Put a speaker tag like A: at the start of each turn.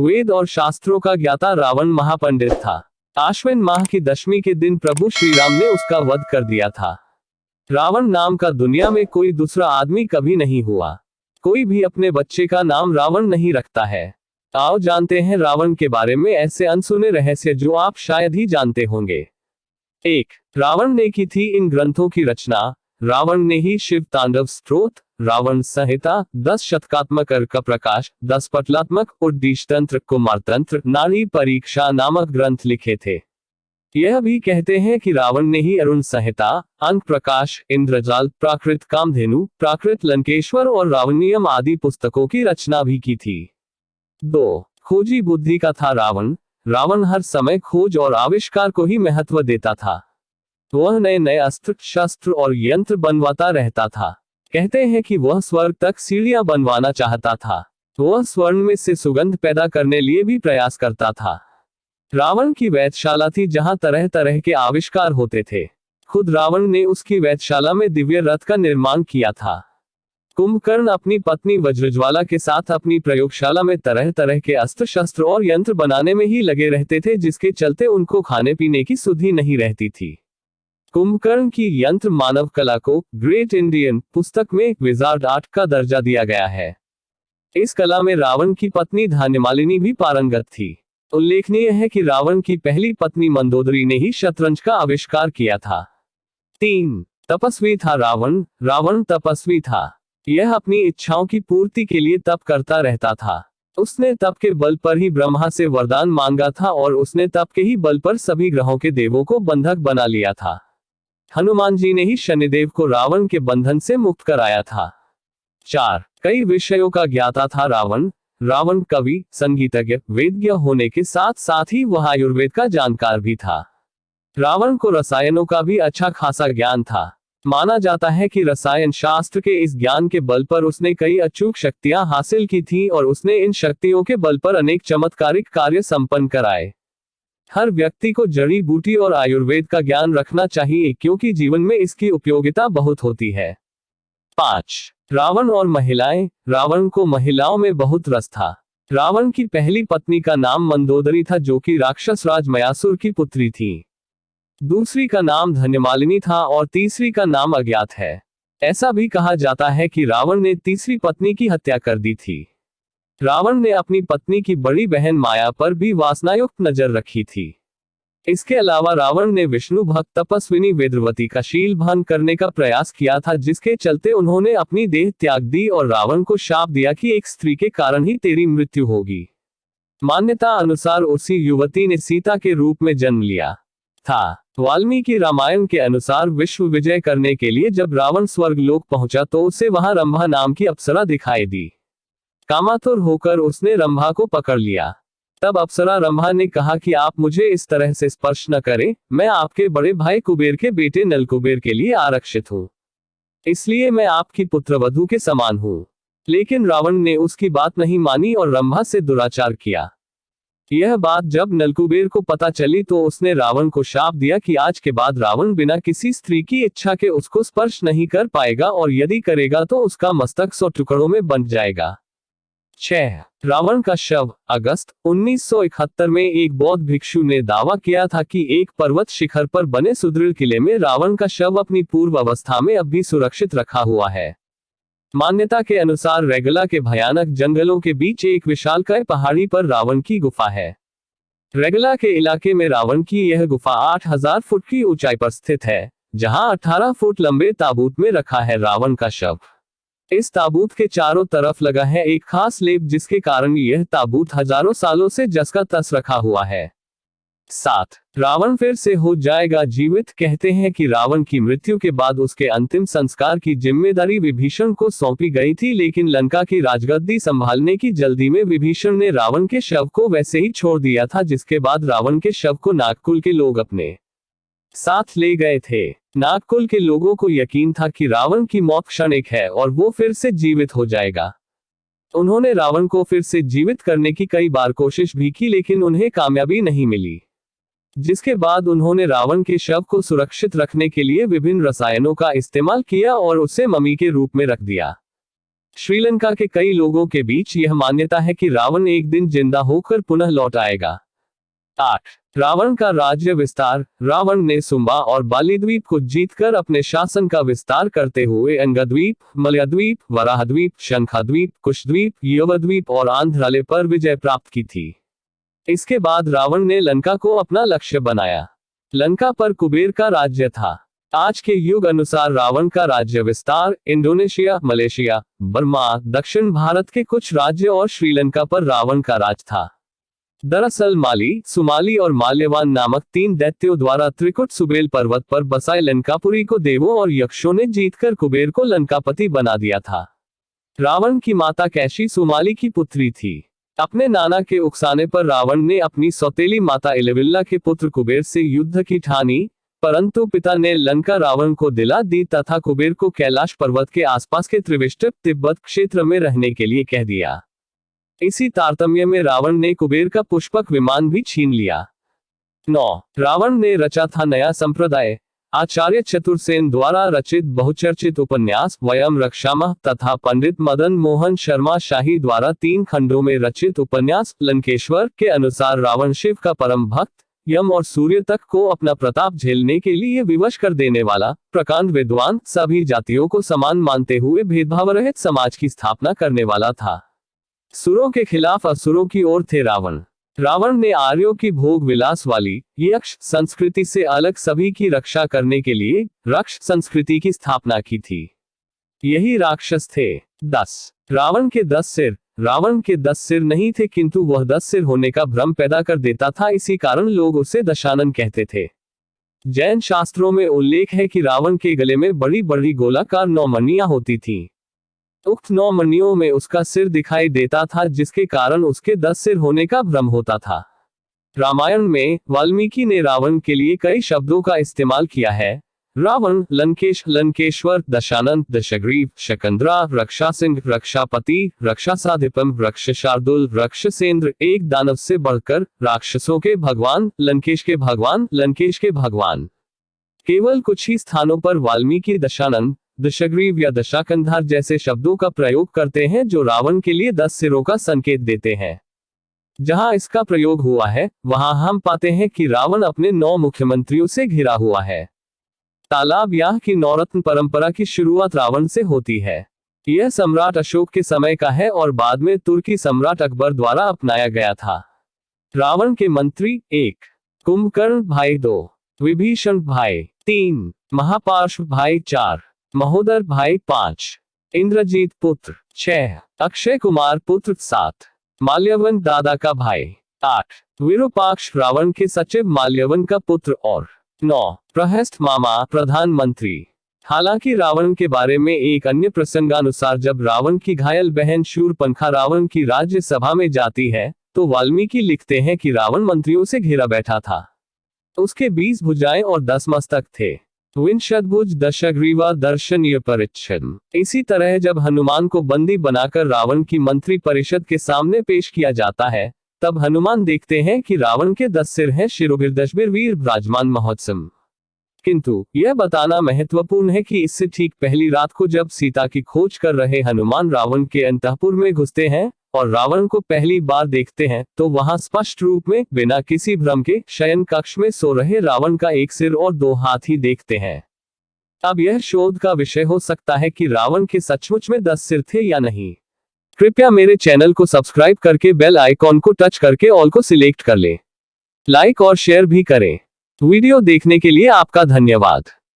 A: वेद और शास्त्रों का ज्ञाता रावण महापंडित था। आश्विन माह की दशमी के दिन प्रभु श्री राम ने उसका वध कर दिया था। रावण नाम का दुनिया में कोई दूसरा आदमी कभी नहीं हुआ। कोई भी अपने बच्चे का नाम रावण नहीं रखता है। आओ जानते हैं रावण के बारे में ऐसे अनसुने रहस्य जो आप शायद ही जानते होंगे। 1. रावण ने की थी इन ग्रंथों की रचना। रावण ने ही शिव तांडव स्तोत्र, रावण संहिता, 10 शतकात्मक अर्क प्रकाश, 10 पटलात्मक उद्दीश तंत्र, कुमार तंत्र, नारी परीक्षा नामक ग्रंथ लिखे थे। यह भी कहते हैं कि रावण ने ही अरुण संहिता, अंक प्रकाश, इंद्रजाल, प्राकृत कामधेनु, प्राकृत लंकेश्वर और रावणियम आदि पुस्तकों की रचना भी की थी। 2. खोजी बुद्धि का था रावण। रावण हर समय खोज और आविष्कार को ही महत्व देता था। वह नए नए अस्त्र, शस्त्र और यंत्र बनवाता रहता था। कहते हैं कि वह स्वर्ग तक सीढ़ियां बनवाना चाहता था। वह स्वर्ण में से सुगंध पैदा करने लिए भी प्रयास करता था। रावण की वेधशाला थी जहां तरह तरह के आविष्कार होते थे। खुद रावण ने उसकी वेधशाला में दिव्य रथ का निर्माण किया था। कुंभकर्ण अपनी पत्नी वज्रज्वाला के साथ अपनी प्रयोगशाला में तरह तरह के अस्त्र शस्त्र और यंत्र बनाने में ही लगे रहते थे, जिसके चलते उनको खाने पीने की सुधि नहीं रहती थी। कुंभकर्ण की यंत्र मानव कला को ग्रेट इंडियन पुस्तक में विजार्ड आर्ट का दर्जा दिया गया है। इस कला में रावण की पत्नी धान्यमालिनी भी पारंगत थी। उल्लेखनीय है कि रावण की पहली पत्नी मंदोदरी ने ही शतरंज का आविष्कार किया था। 3. तपस्वी था रावण। रावण तपस्वी था। यह अपनी इच्छाओं की पूर्ति के लिए तप करता रहता था। उसने तप के बल पर ही ब्रह्मा से वरदान मांगा था और उसने तप के ही बल पर सभी ग्रहों के देवों को बंधक बना लिया था। हनुमान जी ने ही शनिदेव को रावण के बंधन से मुक्त कराया था। 4. कई विषयों का ज्ञाता था रावण। रावण कवि, संगीतज्ञ, वेदज्ञ होने के साथ साथ ही वह आयुर्वेद का जानकार भी था। रावण को रसायनों का भी अच्छा खासा ज्ञान था। माना जाता है कि रसायन शास्त्र के इस ज्ञान के बल पर उसने कई अचूक शक्तियां हासिल की थी और उसने इन शक्तियों के बल पर अनेक चमत्कारिक कार्य संपन्न कराए। हर व्यक्ति को जड़ी बूटी और आयुर्वेद का ज्ञान रखना चाहिए, क्योंकि जीवन में इसकी उपयोगिता बहुत होती है। 5. रावण और महिलाएं। रावण को महिलाओं में बहुत रस था। रावण की पहली पत्नी का नाम मंदोदरी था, जो कि राक्षस राज मयासुर की पुत्री थी। दूसरी का नाम धन्यमालिनी था और तीसरी का नाम अज्ञात है। ऐसा भी कहा जाता है कि रावण ने तीसरी पत्नी की हत्या कर दी थी। रावण ने अपनी पत्नी की बड़ी बहन माया पर भी वासनायुक्त नजर रखी थी। इसके अलावा रावण ने विष्णु भक्त तपस्विनी वेदवती का शीलभंग करने का प्रयास किया था, जिसके चलते उन्होंने अपनी देह त्याग दी और रावण को शाप दिया कि एक स्त्री के कारण ही तेरी मृत्यु होगी। मान्यता अनुसार उसी युवती ने सीता के रूप में जन्म लिया था। वाल्मीकि रामायण के अनुसार विश्व विजय करने के लिए जब रावण स्वर्गलोक पहुंचा तो उसे वहां रंभा नाम की अप्सरा दिखाई दी। कामातुर होकर उसने रंभा को पकड़ लिया। तब अप्सरा रंभा ने कहा कि आप मुझे इस तरह से स्पर्श न करें, मैं आपके बड़े भाई कुबेर के बेटे नलकुबेर के लिए आरक्षित हूँ, इसलिए मैं आपकी पुत्रवधू के समान हूँ। लेकिन रावण ने उसकी बात नहीं मानी और रंभा से दुराचार किया। यह बात जब नलकुबेर को पता चली तो उसने रावण को शाप दिया कि आज के बाद रावण बिना किसी स्त्री की इच्छा के उसको स्पर्श नहीं कर पाएगा और यदि करेगा तो उसका मस्तक 100 टुकड़ों में बंट जाएगा। 6. रावण का शव। अगस्त 1971 में एक बौद्ध भिक्षु ने दावा किया था कि एक पर्वत शिखर पर बने सुदृढ़ किले में रावण का शव अपनी पूर्व अवस्था में अब भी सुरक्षित रखा हुआ है। मान्यता के अनुसार रेगला के भयानक जंगलों के बीच एक विशालकाय पहाड़ी पर रावण की गुफा है। रेगला के इलाके में रावण की यह गुफा 8000 फुट की ऊंचाई पर स्थित है, जहां 18 फुट लंबे ताबूत में रखा है रावण का शव। इस ताबूत के चारों तरफ लगा है एक खास लेप, जिसके कारण यह ताबूत हजारों सालों से जस का तस रखा हुआ है। 7. रावण फिर से हो जाएगा जीवित। कहते हैं कि रावण की मृत्यु के बाद उसके अंतिम संस्कार की जिम्मेदारी विभीषण को सौंपी गई थी, लेकिन लंका की राजगद्दी संभालने की जल्दी में विभीषण ने रावण के शव को वैसे ही छोड़ दिया था, जिसके बाद रावण के शव को नागकुल के लोग अपने साथ ले गए थे। नागकुल के लोगों को यकीन था कि रावण की मौत क्षणिक है और वो फिर से जीवित हो जाएगा। उन्होंने रावण को फिर से जीवित करने की कई बार कोशिश भी की, लेकिन उन्हें कामयाबी नहीं मिली, जिसके बाद उन्होंने रावण के शव को सुरक्षित रखने के लिए विभिन्न रसायनों का इस्तेमाल किया और उसे मम्मी के रूप में रख दिया। श्रीलंका के कई लोगों के बीच यह मान्यता है कि रावण एक दिन जिंदा होकर पुनः लौट आएगा। 8. रावण का राज्य विस्तार। रावण ने सुंबा और बालीद्वीप को जीतकर अपने शासन का विस्तार करते हुए अंगद्वीप, मलयद्वीप, वराहद्वीप, शंखाद्वीप, कुशद्वीप, यवद्वीप और आंध्राले पर विजय प्राप्त की थी। इसके बाद रावण ने लंका को अपना लक्ष्य बनाया। लंका पर कुबेर का राज्य था। आज के युग अनुसार रावण का राज्य विस्तार इंडोनेशिया, मलेशिया, बर्मा, दक्षिण भारत के कुछ राज्य और श्रीलंका पर रावण का राज था। दरअसल माली, सुमाली और माल्यवान नामक 3 दैत्यों द्वारा त्रिकुट सुबेल पर्वत पर बसाए लंकापुरी को देवों और यक्षों ने जीतकर कुबेर को लंकापति बना दिया था। रावण की माता कैशी सुमाली की पुत्री थी। अपने नाना के उकसाने पर रावण ने अपनी सौतेली माता इलविल्ला के पुत्र कुबेर से युद्ध की ठानी, परंतु पिता ने लंका रावण को दिला दी तथा कुबेर को कैलाश पर्वत के आसपास के त्रिविष्टप तिब्बत क्षेत्र में रहने के लिए कह दिया। इसी तारतम्य में रावण ने कुबेर का पुष्पक विमान भी छीन लिया। 9. रावण ने रचा था नया संप्रदाय। आचार्य चतुर्सेन द्वारा रचित बहुचर्चित उपन्यास वयम रक्षामः तथा पंडित मदन मोहन शर्मा शाही द्वारा 3 खंडों में रचित उपन्यास लंकेश्वर के अनुसार रावण शिव का परम भक्त, यम और सूर्य तक को अपना प्रताप झेलने के लिए विवश कर देने वाला, प्रकांड विद्वान, सभी जातियों को समान मानते हुए भेदभाव रहित समाज की स्थापना करने वाला था। सुरों के खिलाफ असुरों की ओर थे रावण। रावण ने आर्यों की भोग विलास वाली यक्ष संस्कृति से अलग सभी की रक्षा करने के लिए रक्ष संस्कृति की स्थापना की थी। यही राक्षस थे। 10. रावण के 10 सिर। रावण के 10 सिर नहीं थे, किंतु वह 10 सिर होने का भ्रम पैदा कर देता था। इसी कारण लोग उसे दशानन कहते थे। जैन शास्त्रों में उल्लेख है कि रावण के गले में बड़ी बड़ी गोलाकार 9 मणियां होती थीं। उक्त 9 मणियों में उसका सिर दिखाई देता था, जिसके कारण उसके 10 सिर होने का भ्रम होता था। रामायण में वाल्मीकि ने रावण के लिए कई शब्दों का इस्तेमाल किया है। रावण, लंकेश, लंकेश्वर, दशानन, दशग्रीव, शकंद्रा, रक्षासिंह, रक्षापति, रक्षासाधिपम, रक्षशार्दुल, रक्षसेंद्र, एक दानव से बढ़कर, राक्षसों के भगवान, लंकेश के भगवान, लंकेश के भगवान। केवल कुछ ही स्थानों पर वाल्मीकि दशानन, दशग्रीव या दशाकंधार जैसे शब्दों का प्रयोग करते हैं, जो रावण के लिए 10 सिरों का संकेत देते हैं। जहां इसका प्रयोग हुआ है, वहां हम पाते हैं कि रावण अपने 9 मुख्यमंत्रियों से घिरा हुआ है। तालाब याह की नौरत्न परंपरा की शुरुआत रावण से होती है। यह सम्राट अशोक के समय का है और बाद में तुर्की सम्राट अकबर द्वारा अपनाया गया था। रावण के मंत्री 1. कुंभकर्ण भाई 2. विभीषण भाई 3. महापार्श्व भाई 4. महोदर भाई 5. इंद्रजीत पुत्र 6. अक्षय कुमार पुत्र 7. माल्यवन दादा का भाई 8. विरूपाक्ष रावण के सचिव माल्यवन का पुत्र और 9. प्रहस्त मामा प्रधानमंत्री। हालांकि रावण के बारे में एक अन्य प्रसंगानुसार जब रावण की घायल बहन शूरपणखा रावण की राज्यसभा में जाती है, तो वाल्मीकि लिखते हैं कि रावण मंत्रियों से घिरा बैठा था। उसके 20 भुजाएं और 10 मस्तक थे। विंशद्भुज दशग्रीवा दर्शनीय परिच्छन। इसी तरह जब हनुमान को बंदी बनाकर रावण की मंत्री परिषद के सामने पेश किया जाता है, तब हनुमान देखते हैं कि रावण के 10 सिर हैं, शिरोभिर्दशभिर वीर विराजमान महोत्सव। किंतु यह बताना महत्वपूर्ण है कि इससे ठीक पहली रात को जब सीता की खोज कर रहे हनुमान रावण के अंतःपुर में घुसते हैं और रावण को पहली बार देखते हैं, तो वहां स्पष्ट रूप में बिना किसी भ्रम के शयन कक्ष में सो रहे रावण का 1 सिर और 2 हाथ ही देखते हैं। अब यह शोध का विषय हो सकता है कि रावण के सचमुच में 10 सिर थे या नहीं। कृपया मेरे चैनल को सब्सक्राइब करके बेल आइकॉन को टच करके ऑल को सिलेक्ट कर लें। लाइक और शेयर भी करें। वीडियो देखने के लिए आपका धन्यवाद।